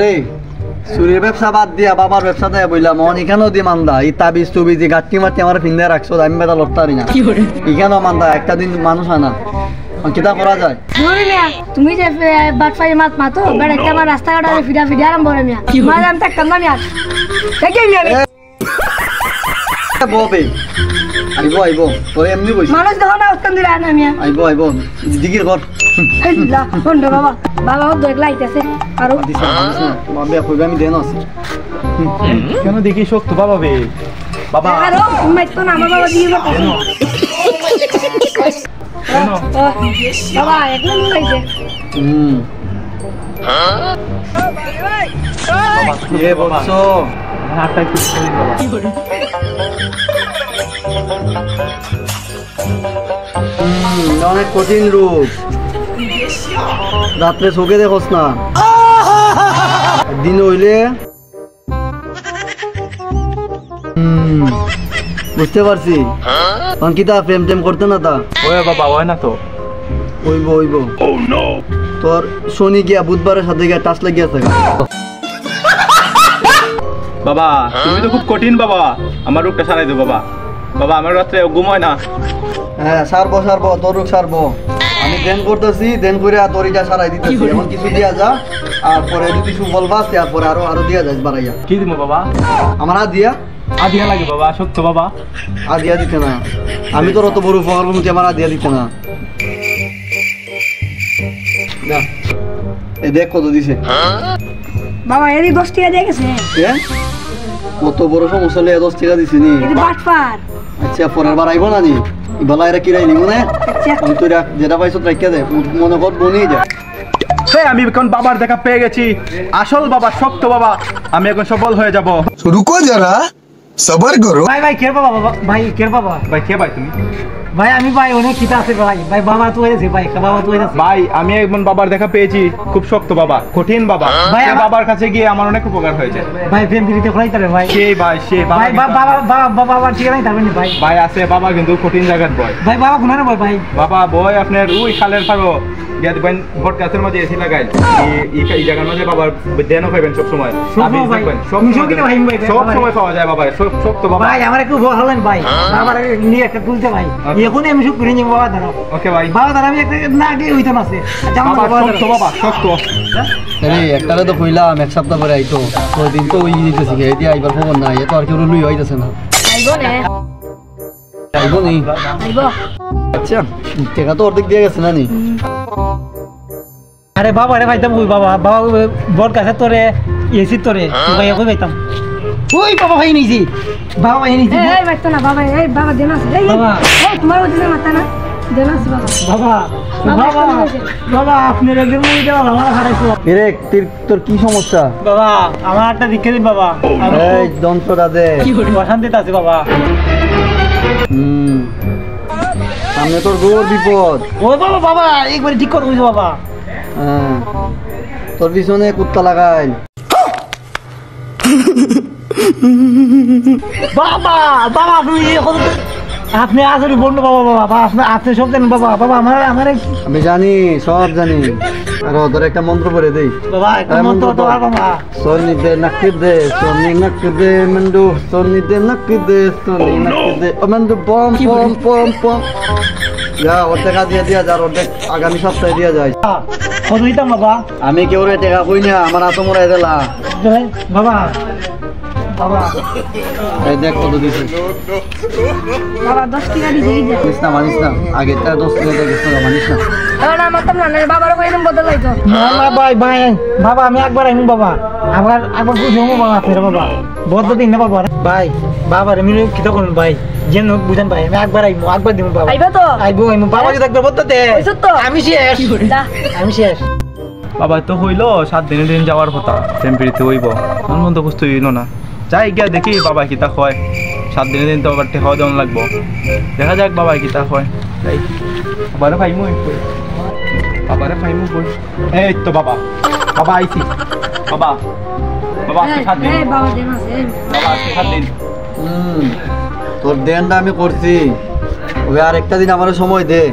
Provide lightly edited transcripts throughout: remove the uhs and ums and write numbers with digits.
রে চুরির ব্যবসা বাদ দিয়া বাবার ব্যবসা দেয়া বললাম মন এখানেও দিয়ে মান্দা এই তাবিজ টুবিজ গাঁটি মাটি আমার ফিন্দে রাখছো আমি বেটা লড়তে পারি না এখানেও মান্দা একটা দিন মানুষ আনা কিতা করা যায় তুমি যে বাটফাই মাত মাতো বেড়া একটা আমার রাস্তাঘাট ফিরা ফিরা আরম্ভ করে মিয়া মাঝে আমি থাকতাম না মিয়া দেখে মিয়া ববে আইবো আইবো তোরে এমনি কইছি মানুষ দেখো না উত্তম দিলা না মিয়া আইবো আইবো দিগির ঘর এই দিলা বন্ধ বাবা বাবা ও দেখ লাইতেছে আর বাবা কইবা আমি দেন আছে কেন দেখি শক্ত বাবা বে বাবা আর উম্মাই তো না আমার বাবা দিয়ে বাবা একলা নিয়ে আইছে এ বলছো হাতটা একটু বাবা অনেক কঠিন রূপ রাত্রে চোখে দেখোস না দিন হইলে বুঝতে পারছি অঙ্কিতা প্রেম টেম করতে না তা ওই বাবা হয় না তো ওইব ওইব তোর শনি গিয়া বুধবারের সাথে গিয়া টাচ লাগিয়েছে বাবা তুমি তো খুব কঠিন বাবা আমার রোগটা সারাই দো বাবা বাবা আমার রাত্রে ঘুম হয় না হ্যাঁ সারবো সারবো তোর রোগ সারবো আমি দেন করতেছি দেন করে তোর এটা সারাই দিতেছি এখন কিছু দিয়া যা আর পরে যদি কিছু বলবা তারপরে আরো দিয়া যাস বাড়াইয়া কি দিব বাবা আমার দিয়া আদিয়া লাগে বাবা সত্য বাবা দিয়া দিতে না আমি তোর অত বড় উপকার করবো আমার দিয়া দিতে না এই দেখ কত দিছে বাবা এদি 10 টাকা দিয়ে গেছে কত বড় সমস্যা হলে 10 টাকা দিছি নি এদি বাটপার আচ্ছা পরের বার আইবো না নি বলা এরা কিরাই নিব না আমি তোরা যেটা পাইছো রাখিয়া দে মনে কর বনেই যা আমি এখন বাবার দেখা পেয়ে গেছি আসল বাবা শক্ত বাবা আমি এখন সফল হয়ে যাব रुको जरा सबर करो ভাই ভাই কের বাবা ভাই কের বাবা ভাই কে ভাই তুমি ভাই আমি ভাই অনেক কিতা আছে ভাই ভাই বাবা তো হয়েছে ভাই বাবা তো হয়েছে ভাই আমি একজন বাবার দেখা পেয়েছি খুব শক্ত বাবা কঠিন বাবা ভাই, ভাই বাবার কাছে গিয়ে আমার অনেক উপকার হয়েছে ভাই প্রেম দিতে খোলাই তারে ভাই সেই ভাই সেই ভাই বাবা বাবা বাবা ঠিক নাই তারবেন ভাই ভাই আছে বাবা কিন্তু কঠিন জায়গার বয় ভাই বাবা কোনা না ভাই বাবা বয় আপনার ওই খালের পারো গিয়া দিবেন বট গাছের মাঝে এসি লাগাই এই জায়গার মাঝে বাবার দেনও পাইবেন সব সময় আপনি দেখবেন সব সময় পাওয়া যায় বাবা শক্ত বাবা ভাই আমার একটু ভালো লাগেন ভাই বাবার নিয়ে একটা তুলতে ভাই এখনই আমি সব করে নিব বাবা ধরো ওকে ভাই বাবা ধরো আমি একটা না আগে হইতাম আছে বাবা শক্ত বাবা শক্ত আরে একটারে তো কইলাম এক সপ্তাহ পরে আইতো ওই দিন তো ওই দিতেছি কে দিয়া আইবার খবর নাই এত আর কেউ লুই হইতাছে না আইবো না আইবো নি আইবো আচ্ছা টাকা তো অর্ধেক দিয়ে গেছে না নি আরে বাবা রে ভাইতাম ওই বাবা বাবা বড় কাছে তোরে এসি তোরে ভাই কই ভাইতাম ওই বাবা ভাই নিছি বাবা ভাই নিছি এই বাইতো না বাবা এই বাবা দেন আছে এই বাবা। এই তোমার ওদিকে মাথা না দেন আছে বাবা বাবা বাবা বাবা আপনার একদম মুই দেওয়া আমার হারাইছো এরে তোর কি সমস্যা বাবা আমার একটা দীক্ষা দিন বাবা এই যন্ত্রটা দে অশান্তিতে আছে বাবা সামনে তোর ঘোর বিপদ ও বাবা বাবা একবার ঠিক করে কইছো বাবা হ্যাঁ তোর পিছনে কুত্তা লাগাই বাবা বাবা আপনি আপনি আসলে বন্ধু বাবা বাবা আপনি সব জানেন বাবা বাবা আমার আমি জানি সব জানি আর তোর একটা মন্ত্র পড়ে দেই বাবা একটা মন্ত্র তো বাবা সোনি দে নাকি দে সোনি নাকি দে মন্ডু সোনি দে নাকি দে সোনি নাকি দে ও মন্ডু পম পম পম পম যা ওর টাকা দিয়ে দিয়া যার অর্ধেক আগামী সপ্তাহে দিয়া যায় কত দিতাম বাবা আমি কেউ রে টাকা কই না আমার হাতে মরাই দিলা বাবা বাবা এই দেখ কত দিছে বাবা 10 টাকা দিয়ে দিই মানিস না আগে তা 10 টাকা দিয়ে গেছ না মানিস না না মাতাম না বাবার কইলাম বদলাইতো না ভাই ভাই বাবা আমি একবার আইমু বাবা একবার বুঝামু বাবা ফের বাবা বদ্ধ দিন না বাবা ভাই বাবার আমি কিতা করুন ভাই যেন বুঝেন ভাই আমি একবার আইমু একবার দিমু বাবা আইবা তো আইবো আইমু বাবা যদি একবার বদ্ধ দে আমি শেষ আমি শেষ বাবা তো হইলো 7 দিনের দিন যাওয়ার কথা টেম্পারিতে হইব মন মন তো বুঝতে হইলো না যাই গিয়া দেখি বাবা কিতা হয় 7 দিনের দিন তো আবার টেহাও দেওয়া লাগবো দেখা যাক বাবা কিতা হয় তাই বাবারে ফাইমু বাবারে ফাইমু বই এই তো বাবা বাবা আইছি বাবা বাবা আজকে 7 দিন এই বাবা দেন আছে বাবা আজকে 7 দিন তোর দেনটা আমি করছি ওই আর একটা দিন আমার সময় দে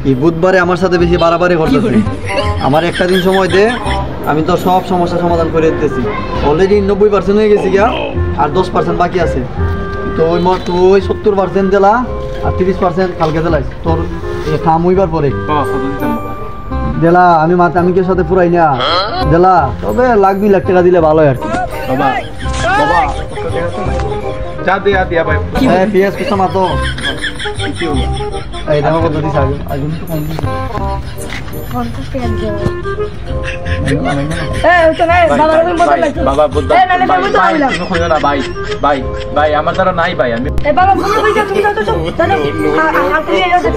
এই বুধবারে আমার সাথে বেশি বাড়াবাড়ি করতেছি আমার একটা দিন সময় দে আমি তো সব সমস্যার সমাধান করে দিতেছি অলরেডি 90% হয়ে গেছি গিয়া আর 10% বাকি আছে তো তুই 70% দিলা আর 30% কালকে দিলাইস তোর কাম হইবার পরে বাবা কত দিতাম বাবা দিলা আমি কেউ সাথে পুরাই না দিলা তবে লাখ 2 লাখ টাকা দিলে ভালো হয় আর কি বাবা বাবা যা দিয়া ভাই হ্যাঁ পিএস কিছু মাতো এই দেখো কত দিস আগে আগে তো কম দিস 50 টাকা দিও ওই তো নাই বাবা রকম বদল লাগতো বাবা বলতে নালে বাবু তো আইলা তুমি কইও না ভাই ভাই ভাই আমার দ্বারা নাই ভাই আমি বাবা ঘুরে বসে তুমি তো জানো আর তুই এলো তো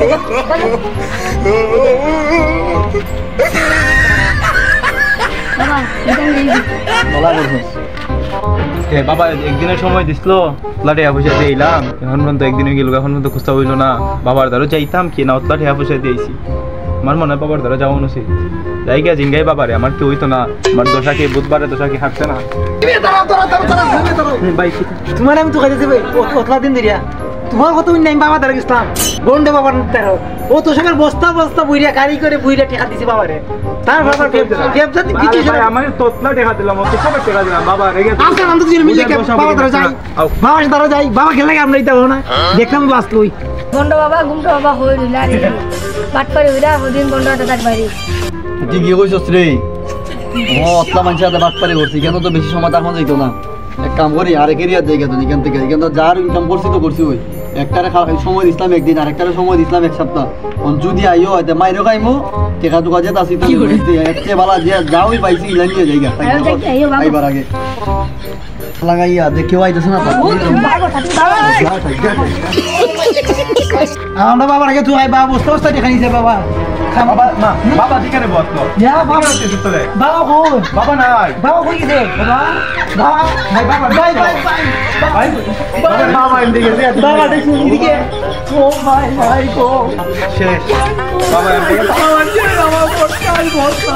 বাবা এটা নেই বলা করছিস বাবা একদিনের সময় দিছিল লাঠিয়া পয়সা দিলাম এখন পর্যন্ত একদিন হয়ে গেল এখন পর্যন্ত খুঁজতে হইলো না বাবার দ্বারা যাইতাম কি না লাঠিয়া পয়সা দিয়েছি আমার মনে হয় বাবার দ্বারা যাওয়া উচিত যাই গিয়া জিঙ্গাই বাবারে আমার কি হইতো না আমার দশাকে বুধবারে দশাকে হাঁটছে না ভাই তোমার আমি তো খাইতেছি ভাই অতলা দিন দিরিয়া তোমার কত নাই বাবা দ্বারা গেছিলাম গন্ডে বাবার দ্বারা ও তো সবার বস্তা বস্তা বইরা গাড়ি করে বইরা টেকা দিছে বাবারে তার বাবার ফেপ জাতি কিছু ভাই আমার তোতলা টাকা দিলাম ওকে সব টাকা দিলাম বাবা রেগে আচ্ছা আমি তো জিরে মিলে বাবা দ্বারা যাই বাবার দ্বারা যাই বাবা খেলে আমরা এটা না দেখলাম বাস লই গন্ড বাবা গুমটা বাবা হই রিলা রে বাট করে হইরা ওদিন গন্ডটা থাক বাইরে তুই কি কইছস রে ও অতলা মানুষের হাতে বাট পারে করছি কেন তো বেশি সময় তখন যাইতো না এক কাম করি আরেক এরিয়া যাই গেতো এখান থেকে এখান তো যার ইনকাম করছি তো করছি ওই একটারে সময় দিছিলাম একদিন আর একটারে সময় দিছিলাম এক সপ্তাহ যদি আইও হয়তো মাইরও খাইমো টেকা টুকা যেতে আসি তো একটে বালা যে যাওই পাইছি ইলা নিয়ে যাইগা আইবার আগে লাগাইয়া দেখেও আইতেছে না আমরা বাবার আগে তুই বাবা বস্তা বস্তা টেকা নিছে বাবা বাবা মা বাবা দিকে রে বসলো ইয়া বাবা তোলে বাবা কই বাবা নাই বাবা কই গেছে বাবা বাবা ভাই বাবা ভাই ভাই ভাই ভাই বাবা এদিকে বাবা দেখি এদিকে ও ভাই ভাই গো শেষ বাবা এদিকে আমার বস্তা